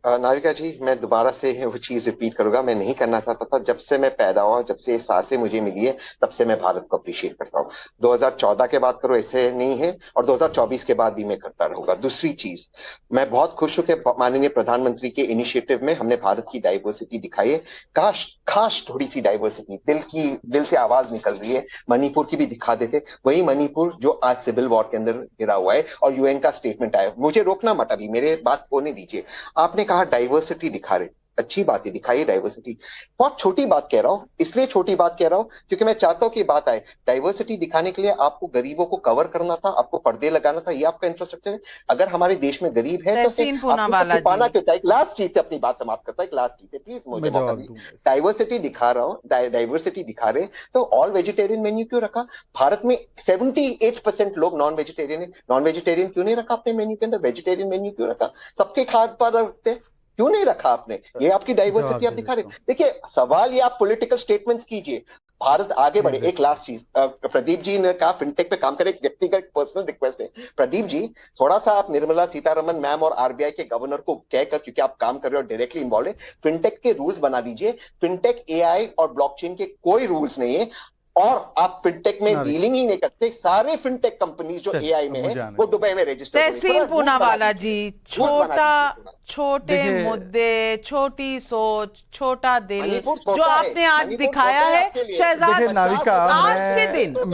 नाविका जी, मैं दोबारा से वो चीज रिपीट करूंगा, मैं नहीं करना चाहता था। जब से मैं पैदा हुआ, जब से ये सांसें मुझे मिली है, तब से मैं भारत को अप्रिशिएट करता हूँ। 2014 के बाद करो ऐसे नहीं है, और 2024 के बाद भी मैं करता रहूंगा। दूसरी चीज, मैं बहुत खुश हूं कि माननीय प्रधानमंत्री के इनिशिएटिव में हमने भारत की डाइवर्सिटी दिखाई है। काश थोड़ी सी डाइवर्सिटी दिल से आवाज निकल रही है, मणिपुर की भी दिखा देते। वही मणिपुर जो आज सिविल वॉर के अंदर गिरा हुआ है और यूएन का स्टेटमेंट आया। मुझे रोकना मत, अभी मेरे बात होने दीजिए। आपने कहा डाइवर्सिटी दिखा रहे, अच्छी बात है, दिखाइए डाइवर्सिटी। बहुत छोटी बात कह रहा हूं, इसलिए छोटी बात कह रहा हूं क्योंकि मैं चाहता हूं कि बात आए। डाइवर्सिटी दिखाने के लिए आपको गरीबों को कवर करना था, आपको पर्दे लगाना था, ये आपका इंफ्रास्ट्रक्चर है। अगर हमारे देश में गरीब है तो छुपाना क्यों था? एक लास्ट चीज से अपनी बात समाप्त करता है, एक लास्ट चीज से प्लीज मुझे मौका दीजिए। डाइवर्सिटी दिखा रहा हूं, डाइवर्सिटी दिखा रहे तो ऑल वेजिटेरियन मेन्यू क्यों रखा? भारत में 78% लोग नॉन वेजिटेरियन है, नॉन वेजिटेरियन क्यों नहीं रखा अपने मेन्यू के अंदर? वेजिटेरियन मेन्यू क्यों रखा? सबके खाद पर रखते, क्यों नहीं रखा आपने? ये आपकी डाइवर्सिटी आप दिखा रहे। देखिए, सवाल ये आप पॉलिटिकल स्टेटमेंट्स कीजिए, भारत आगे बढ़े। एक लास्ट चीज, प्रदीप जी ने कहा फिनटेक पे काम करे, एक व्यक्तिगत पर्सनल रिक्वेस्ट है, प्रदीप जी थोड़ा सा आप निर्मला सीतारमन मैम और आरबीआई के गवर्नर को कहकर, क्योंकि आप काम कर रहे हो डायरेक्टली इन्वॉल्व है, फिनटेक के रूल्स बना दीजिए। फिनटेक, एआई और ब्लॉकचेन के कोई रूल्स नहीं है। और आप फिनटेक में डीलिंग ही नहीं करते। सारे फिनटेक कंपनीज जो एआई में है वो दुबई में रजिस्टर। तहसीन पूनावाला जी, छोटे मुद्दे, छोटी सोच, छोटा दिल जो आपने आज दिखाया है शहजाद,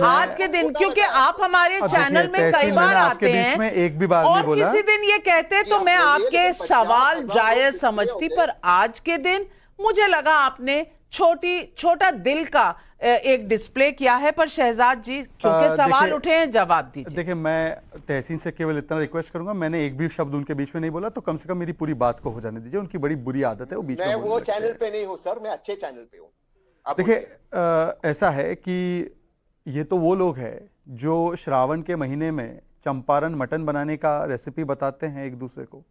आज के दिन क्योंकि आप हमारे चैनल में कई बार आते हैं एक भी बार और किसी दिन ये कहते तो मैं आपके सवाल जायज समझती, पर आज के दिन मुझे लगा आपने छोटा दिल का एक डिस्प्ले किया है। पर शहजाद जी क्योंकि सवाल उठे हैं, जवाब दीजिए। देखिए, मैं तहसीन से केवल इतना रिक्वेस्ट करूंगा, मैंने एक भी शब्द उनके बीच में नहीं बोला, तो कम से कम मेरी पूरी बात को हो जाने दीजिए। उनकी बड़ी बुरी आदत है वो बीच में बोलने लगते हैं। मैं वो चैनल पे नहीं हूं सर, मैं अच्छे चैनल पे हूं। देखिए, ऐसा है कि ये तो वो लोग हैं जो श्रावण के महीने में चंपारण मटन बनाने का रेसिपी बताते हैं एक दूसरे को,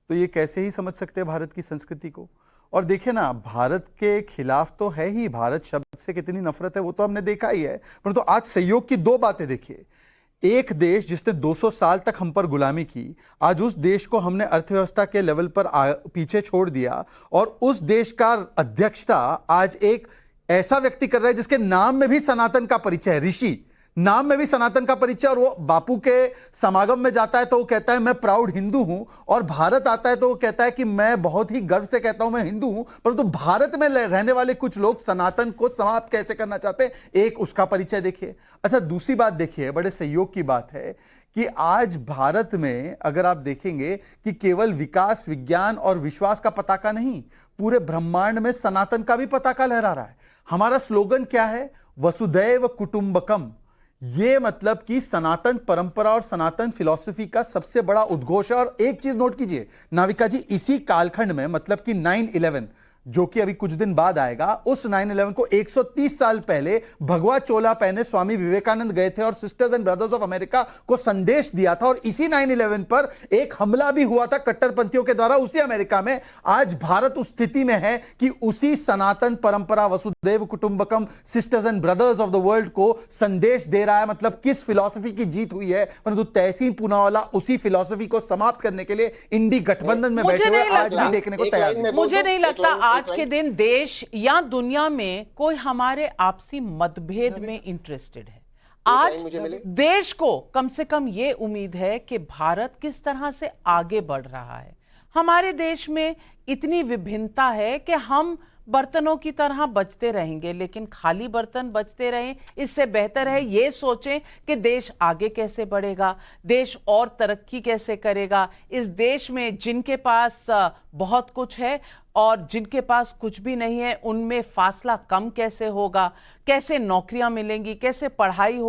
तो ये कैसे ही समझ सकते हैं भारत की संस्कृति को। और देखिए ना, भारत के खिलाफ तो है ही, भारत शब्द से कितनी नफरत है वो तो हमने देखा ही है, परंतु तो आज सहयोग की दो बातें देखिए। एक देश जिसने 200 साल तक हम पर गुलामी की, आज उस देश को हमने अर्थव्यवस्था के लेवल पर पीछे छोड़ दिया, और उस देश का अध्यक्षता आज एक ऐसा व्यक्ति कर रहा है जिसके नाम में भी सनातन का परिचय है, ऋषि नाम में भी सनातन का परिचय। और वो बापू के समागम में जाता है तो वो कहता है मैं प्राउड हिंदू हूं, और भारत आता है तो वो कहता है कि मैं बहुत ही गर्व से कहता हूं मैं हिंदू हूं। परंतु भारत में रहने वाले कुछ लोग सनातन को समाप्त कैसे करना चाहते हैं, एक उसका परिचय देखिए। अच्छा, दूसरी बात देखिए, बड़े सहयोग की बात है कि आज भारत में अगर आप देखेंगे कि केवल विकास, विज्ञान और विश्वास का पताका नहीं, पूरे ब्रह्मांड में सनातन का भी पताका लहरा रहा है। हमारा स्लोगन क्या है? वसुधैव कुटुंबकम। ये मतलब कि सनातन परंपरा और सनातन फिलॉसफी का सबसे बड़ा उद्घोष है। और एक चीज नोट कीजिए नाविका जी, इसी कालखंड में मतलब कि 9/11 जो कि अभी कुछ दिन बाद आएगा, उस 9/11 को 130 साल पहले भगवा चोला पहने स्वामी विवेकानंद गए थे और sisters and brothers of America को संदेश दिया था। और इसी 9/11 पर एक हमला भी हुआ था कट्टरपंथियों के द्वारा उसी अमेरिका में। आज भारत उस स्थिति में है कि उसी सनातन परंपरा वसुधैव कुटुंबकम, sisters and brothers of the world को संदेश दे रहा है। मतलब किस फिलॉसफी की जीत हुई है, परंतु तहसीन पूनावाला उसी फिलॉसफी को समाप्त करने के लिए इंडी गठबंधन में बैठे हुए आज भी देखने को तैयार नहीं। मुझे नहीं लगता आज के दिन देश या दुनिया में कोई हमारे आपसी मतभेद में इंटरेस्टेड है। आज देश को कम से कम ये उम्मीद है कि भारत किस तरह से आगे बढ़ रहा है। हमारे देश में इतनी विभिन्नता है कि हम बर्तनों की तरह बचते रहेंगे, लेकिन खाली बर्तन बचते रहें इससे बेहतर है ये सोचें कि देश आगे कैसे बढ़ेगा, देश और तरक्की कैसे करेगा। इस देश में जिनके पास बहुत कुछ है और जिनके पास कुछ भी नहीं है, उनमें फासला कम कैसे होगा, कैसे नौकरियां मिलेंगी, कैसे पढ़ाई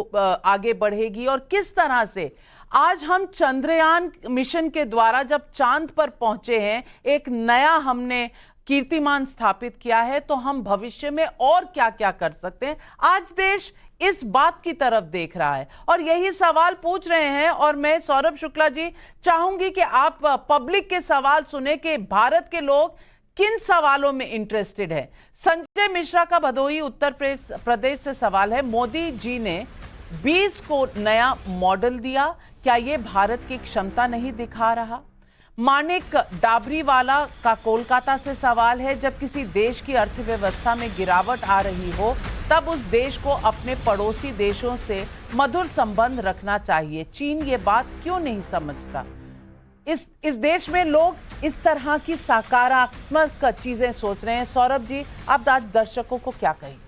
आगे बढ़ेगी, और किस तरह से आज हम चंद्रयान मिशन के द्वारा जब चांद पर पहुंचे हैं, एक नया हमने कीर्तिमान स्थापित किया है, तो हम भविष्य में और क्या क्या कर सकते हैं। आज देश इस बात की तरफ देख रहा है और यही सवाल पूछ रहे हैं। और मैं सौरभ शुक्ला जी चाहूंगी कि आप पब्लिक के सवाल सुने कि भारत के लोग किन सवालों में इंटरेस्टेड है। संजय मिश्रा का भदोही उत्तर प्रदेश से सवाल है, मोदी जी ने 20 को नया मॉडल दिया, क्या यह भारत की क्षमता नहीं दिखा रहा? मानिक डाबरीवाला का कोलकाता से सवाल है, जब किसी देश की अर्थव्यवस्था में गिरावट आ रही हो तब उस देश को अपने पड़ोसी देशों से मधुर संबंध रखना चाहिए, चीन ये बात क्यों नहीं समझता? इस देश में लोग इस तरह की सकारात्मक चीजें सोच रहे हैं। सौरभ जी, आप आज दर्शकों को क्या कहेंगे?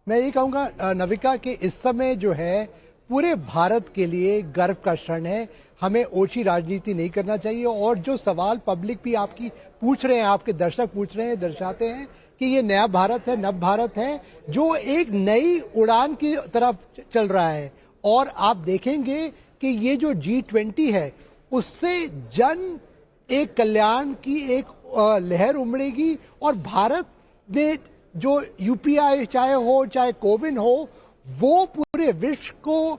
मैं ये कहूंगा नविका कि इस समय जो है पूरे भारत के लिए गर्व का क्षण है। हमें ओछी राजनीति नहीं करना चाहिए। और जो सवाल पब्लिक भी आपकी पूछ रहे हैं, आपके दर्शक पूछ रहे हैं, दर्शाते हैं कि ये नया भारत है, नव भारत है जो एक नई उड़ान की तरफ चल रहा है। और आप देखेंगे कि ये जो G20 है उससे जन एक कल्याण की एक लहर उमड़ेगी। और भारत ने जो UPI चाहे हो चाहे कोविन हो, वो पूरे विश्व को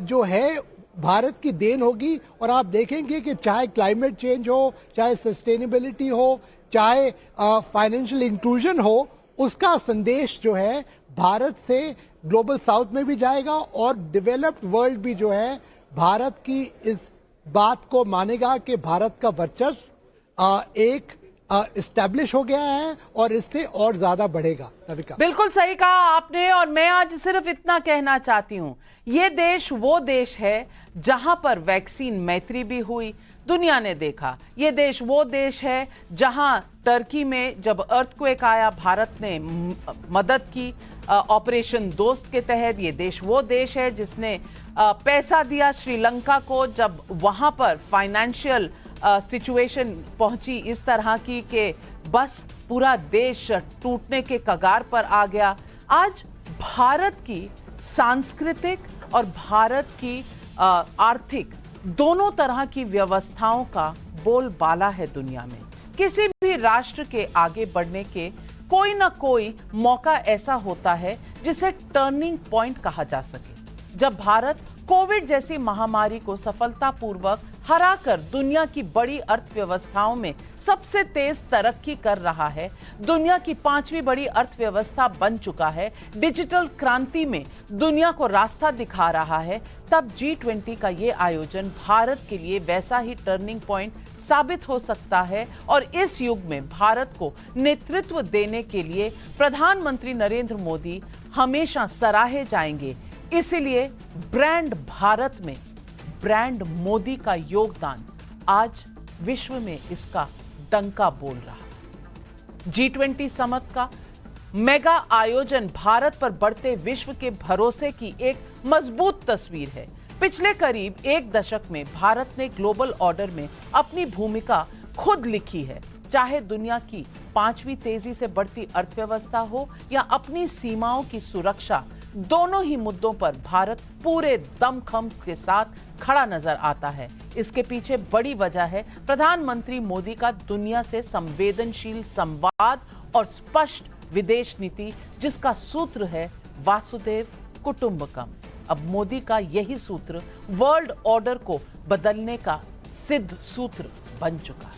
जो है भारत की देन होगी। और आप देखेंगे कि चाहे क्लाइमेट चेंज हो, चाहे सस्टेनेबिलिटी हो, चाहे फाइनेंशियल इंक्लूजन हो, उसका संदेश जो है भारत से ग्लोबल साउथ में भी जाएगा और डेवलप्ड वर्ल्ड भी जो है भारत की इस बात को मानेगा कि भारत का वर्चस्व एक इस्टेब्लिश हो गया है और इससे और ज्यादा बढ़ेगा। नविका, बिल्कुल सही कहा आपने, और मैं आज सिर्फ इतना कहना चाहती हूं, ये देश वो देश है जहां पर वैक्सीन मैत्री भी हुई, दुनिया ने देखा। ये देश वो देश है जहां टर्की में जब अर्थक्वेक आया, भारत ने मदद की ऑपरेशन दोस्त के तहत। ये देश वो देश है जिसने पैसा दिया श्रीलंका को जब वहां पर फाइनेंशियल सिचुएशन पहुंची इस तरह की कि बस पूरा देश टूटने के कगार पर आ गया। आज भारत की सांस्कृतिक और भारत की आर्थिक दोनों तरह की व्यवस्थाओं का बोलबाला है दुनिया में। किसी भी राष्ट्र के आगे बढ़ने के कोई ना कोई मौका ऐसा होता है जिसे टर्निंग पॉइंट कहा जा सके। जब भारत कोविड जैसी महामारी को सफलतापूर्वक हराकर दुनिया की बड़ी अर्थव्यवस्थाओं में सबसे तेज तरक्की कर रहा है, दुनिया की 5वीं बड़ी अर्थव्यवस्था बन चुका है, डिजिटल क्रांति में दुनिया को रास्ता दिखा रहा है, तब G20 का ये आयोजन भारत के लिए वैसा ही टर्निंग पॉइंट साबित हो सकता है। और इस युग में भारत को नेतृत्व देने के लिए प्रधानमंत्री नरेंद्र मोदी हमेशा सराहे जाएंगे। इसलिए ब्रांड भारत में ब्रांड मोदी का योगदान आज विश्व में इसका डंका बोल रहा। G20 समिट का मेगा आयोजन भारत पर बढ़ते विश्व के भरोसे की एक मजबूत तस्वीर है। पिछले करीब 1 दशक में भारत ने ग्लोबल ऑर्डर में अपनी भूमिका खुद लिखी है, चाहे दुनिया की 5वीं तेजी से बढ़ती अर्थव्यवस्था हो या अपनी सीमाओं की सुरक्षा। दोनों ही मुद्दों पर भारत पूरे दमखम के साथ खड़ा नजर आता है। इसके पीछे बड़ी वजह है प्रधानमंत्री मोदी का दुनिया से संवेदनशील संवाद और स्पष्ट विदेश नीति, जिसका सूत्र है वासुदेव कुटुंबकम। अब मोदी का यही सूत्र वर्ल्ड ऑर्डर को बदलने का सिद्ध सूत्र बन चुका है।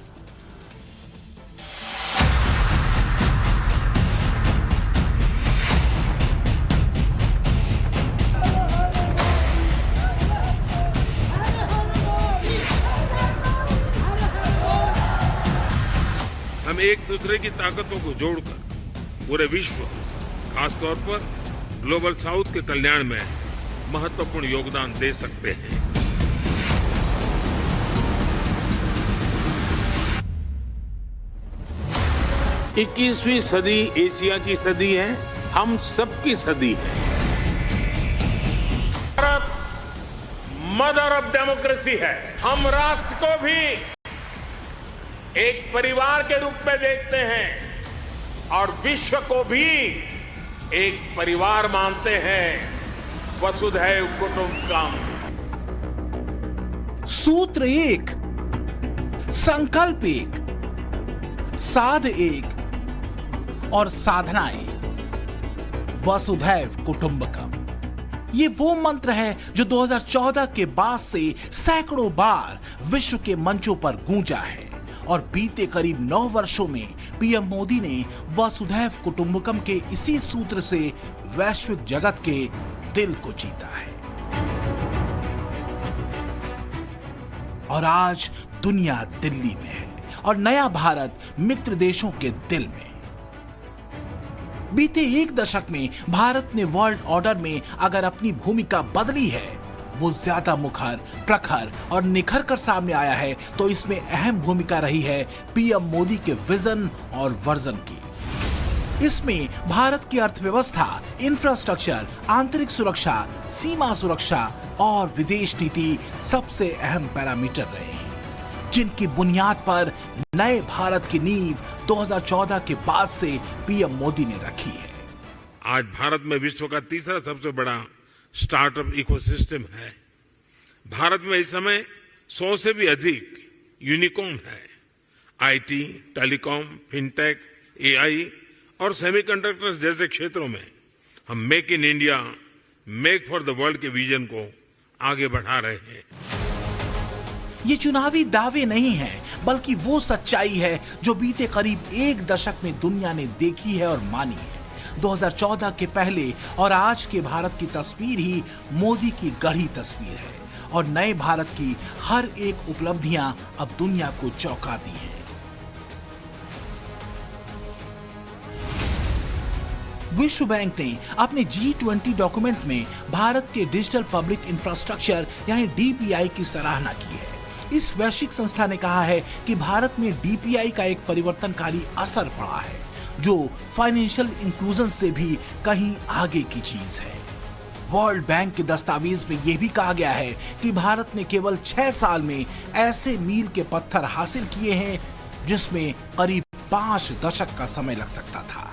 हम एक दूसरे की ताकतों को जोड़कर पूरे विश्व, खासतौर पर ग्लोबल साउथ के कल्याण में महत्वपूर्ण योगदान दे सकते हैं। 21वीं सदी एशिया की सदी है, हम सबकी सदी है। भारत मदर ऑफ डेमोक्रेसी है। हम राष्ट्र को भी एक परिवार के रूप में देखते हैं और विश्व को भी एक परिवार मानते हैं। वसुधैव कुटुंबकम। सूत्र एक, संकल्प एक, साध एक और साधना एक। वसुधैव कुटुंबकम, ये वो मंत्र है जो 2014 के बाद से सैकड़ों बार विश्व के मंचों पर गूंजा है और बीते करीब 9 वर्षों में पीएम मोदी ने वसुधैव कुटुंबकम के इसी सूत्र से वैश्विक जगत के दिल को जीता है। और आज दुनिया दिल्ली में है और नया भारत मित्र देशों के दिल में। बीते 1 दशक में भारत ने वर्ल्ड ऑर्डर में अगर अपनी भूमिका बदली है, वो ज्यादा मुखर, प्रखर और निखर कर सामने आया है, तो इसमें अहम भूमिका रही है पीएम मोदी के विजन और वर्जन की। इसमें भारत की अर्थव्यवस्था, इंफ्रास्ट्रक्चर, आंतरिक सुरक्षा, सीमा सुरक्षा और विदेश नीति सबसे अहम पैरामीटर रहे हैं, जिनकी बुनियाद पर नए भारत की नींव 2014 के बाद से पीएम मोदी ने रखी है। आज भारत में विश्व का तीसरा सबसे बड़ा स्टार्टअप इकोसिस्टम है। भारत में इस समय 100 से भी अधिक यूनिकॉर्न है। आईटी, टेलीकॉम, फिनटेक, एआई और सेमीकंडक्टर्स जैसे क्षेत्रों में हम make in India, make for the world के विजन को आगे बढ़ा रहे हैं। ये चुनावी दावे नहीं हैं, बल्कि वो सच्चाई है जो बीते करीब 1 दशक में दुनिया ने देखी है और मानी है। 2014 के पहले और आज के भारत की तस्वीर ही मोदी की गढ़ी तस्वीर है और नए भारत की हर एक उपलब्धियां अब दुनिया को चौंकाती हैं। विश्व बैंक ने अपने G20 डॉक्यूमेंट में भारत के डिजिटल पब्लिक इंफ्रास्ट्रक्चर यानी DPI की सराहना की है। इस वैश्विक संस्था ने कहा है कि भारत में DPI का एक परिवर्तनकारी असर पड़ा है, जो फाइनेंशियल इंक्लूजन से भी कहीं आगे की चीज है। वर्ल्ड बैंक के दस्तावेज में यह भी कहा गया है कि भारत ने केवल 6 साल में ऐसे मील के पत्थर हासिल किए हैं जिसमें करीब 5 दशक का समय लग सकता था।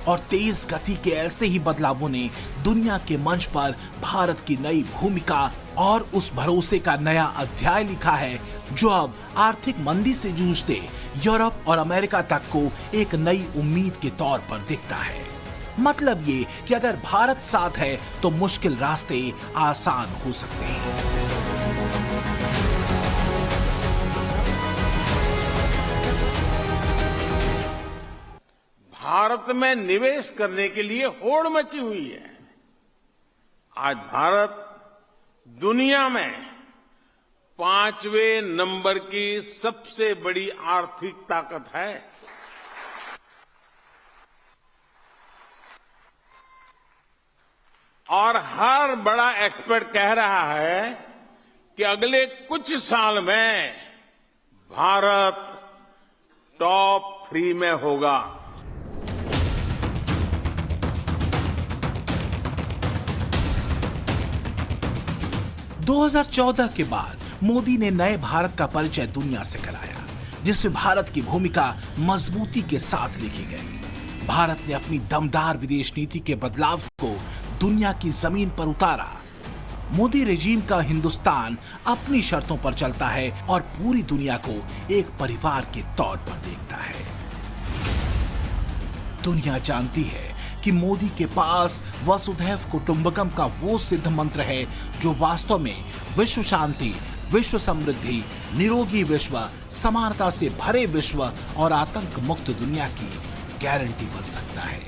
और तेज गति के ऐसे ही बदलावों ने दुनिया के मंच पर भारत की नई भूमिका और उस भरोसे का नया अध्याय लिखा है जो अब आर्थिक मंदी से जूझते यूरोप और अमेरिका तक को एक नई उम्मीद के तौर पर दिखता है। मतलब ये कि अगर भारत साथ है तो मुश्किल रास्ते आसान हो सकते हैं। भारत में निवेश करने के लिए होड़ मची हुई है। आज भारत दुनिया में 5वें नंबर की सबसे बड़ी आर्थिक ताकत है। और हर बड़ा एक्सपर्ट कह रहा है कि अगले कुछ साल में भारत टॉप 3 में होगा। – 2014 के बाद मोदी ने नए भारत का परिचय दुनिया से कराया, जिसमें भारत की भूमिका मजबूती के साथ लिखी गई। भारत ने अपनी दमदार विदेश नीति के बदलाव को दुनिया की जमीन पर उतारा। मोदी रेजिम का हिंदुस्तान अपनी शर्तों पर चलता है और पूरी दुनिया को एक परिवार के तौर पर देखता है। दुनिया जानती है कि मोदी के पास वसुधैव कुटुंबकम का वो सिद्ध मंत्र है जो वास्तव में विश्व शांति, विश्व समृद्धि, निरोगी विश्व, समानता से भरे विश्व और आतंक मुक्त दुनिया की गारंटी बन सकता है।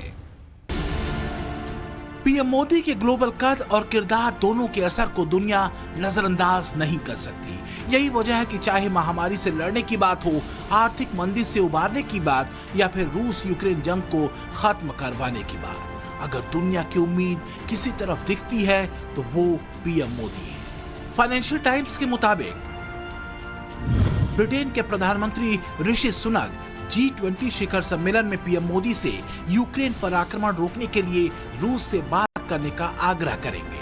पीएम मोदी के ग्लोबल कद और किरदार दोनों के असर को दुनिया नजरअंदाज नहीं कर सकती। यही वजह है कि चाहे महामारी से लड़ने की बात हो, आर्थिक मंदी से उबारने की बात या फिर रूस यूक्रेन जंग को खत्म करवाने की बात, अगर दुनिया की उम्मीद किसी तरफ दिखती है तो वो पीएम मोदी है। फाइनेंशियल टाइम्स के मुताबिक ब्रिटेन के प्रधानमंत्री ऋषि सुनक G20 शिखर सम्मेलन में पीएम मोदी से यूक्रेन पर आक्रमण रोकने के लिए रूस से बात करने का आग्रह करेंगे।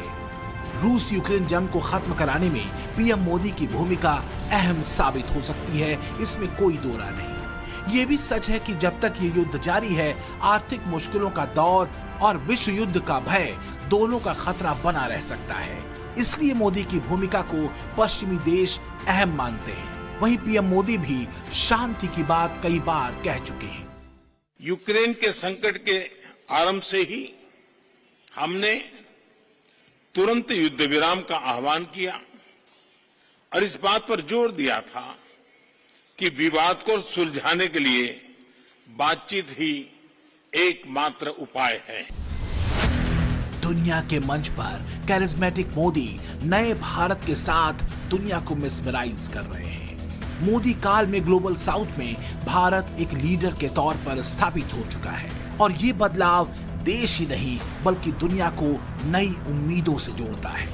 रूस यूक्रेन जंग को खत्म कराने में पीएम मोदी की भूमिका अहम साबित हो सकती है, इसमें कोई दो राय नहीं। ये भी सच है कि जब तक ये युद्ध जारी है, आर्थिक मुश्किलों का दौर और विश्व युद्ध का भय दोनों का खतरा बना रह सकता है। इसलिए मोदी की भूमिका को पश्चिमी देश अहम मानते हैं। वहीं पीएम मोदी भी शांति की बात कई बार कह चुके हैं। यूक्रेन के संकट के आरंभ से ही हमने तुरंत युद्ध विराम का आह्वान किया और इस बात पर जोर दिया था कि विवाद को सुलझाने के लिए बातचीत ही एकमात्र उपाय है। दुनिया के मंच पर कैरिस्मेटिक मोदी नए भारत के साथ दुनिया को मिसमराइज कर रहे हैं। मोदी काल में ग्लोबल साउथ में भारत एक लीडर के तौर पर स्थापित हो चुका है और ये बदलाव देश ही नहीं बल्कि दुनिया को नई उम्मीदों से जोड़ता है।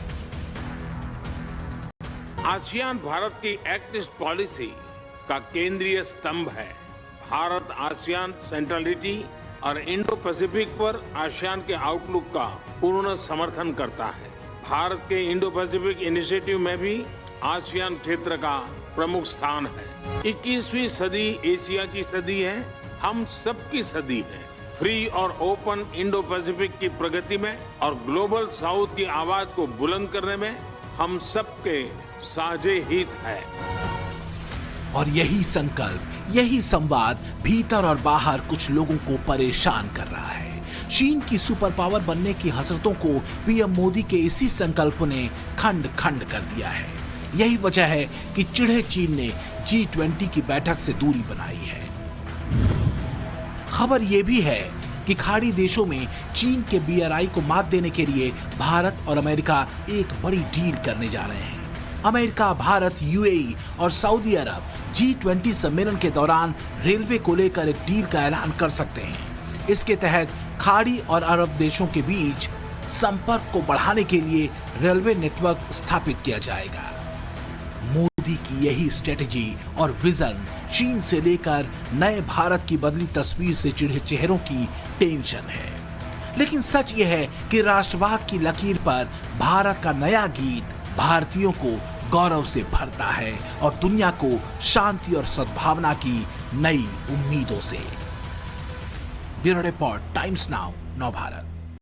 आसियान भारत की एक्ट ईस्ट पॉलिसी का केंद्रीय स्तंभ है। भारत आसियान सेंट्रलिटी और इंडो पैसिफिक पर आसियान के आउटलुक का पूर्ण समर्थन करता है। भारत के इंडो पैसिफिक इनिशिएटिव में भी आसियान क्षेत्र का प्रमुख स्थान है। 21वीं सदी एशिया की सदी है, हम सबकी सदी है। फ्री और ओपन इंडो पैसिफिक की प्रगति में और ग्लोबल साउथ की आवाज को बुलंद करने में हम सबके साझे हित है। और यही संकल्प, यही संवाद भीतर और बाहर कुछ लोगों को परेशान कर रहा है। चीन की सुपर पावर बनने की हसरतों को पीएम मोदी के इसी संकल्प ने खंड खंड कर दिया है। यही वजह है कि चिढ़े चीन ने G20 की बैठक से दूरी बनाई है। खबर यह भी है कि खाड़ी देशों में चीन के BRI को मात देने के लिए भारत और अमेरिका एक बड़ी डील करने जा रहे हैं। अमेरिका, भारत, UAE और सऊदी अरब G20 सम्मेलन के दौरान रेलवे को लेकर एक डील का ऐलान कर सकते हैं। इसके तहत खाड़ी और अरब देशों के बीच संपर्क को बढ़ाने के लिए रेलवे नेटवर्क स्थापित किया जाएगा। मोदी की यही स्ट्रेटजी और विजन चीन से लेकर नए भारत की बदली तस्वीर से चिढ़े चेहरों की टेंशन है। लेकिन सच यह है कि राष्ट्रवाद की लकीर पर भारत का नया गीत भारतीयों को गौरव से भरता है और दुनिया को शांति और सद्भावना की नई उम्मीदों से। ब्यूरो रिपोर्ट, टाइम्स नाउ, नव भारत।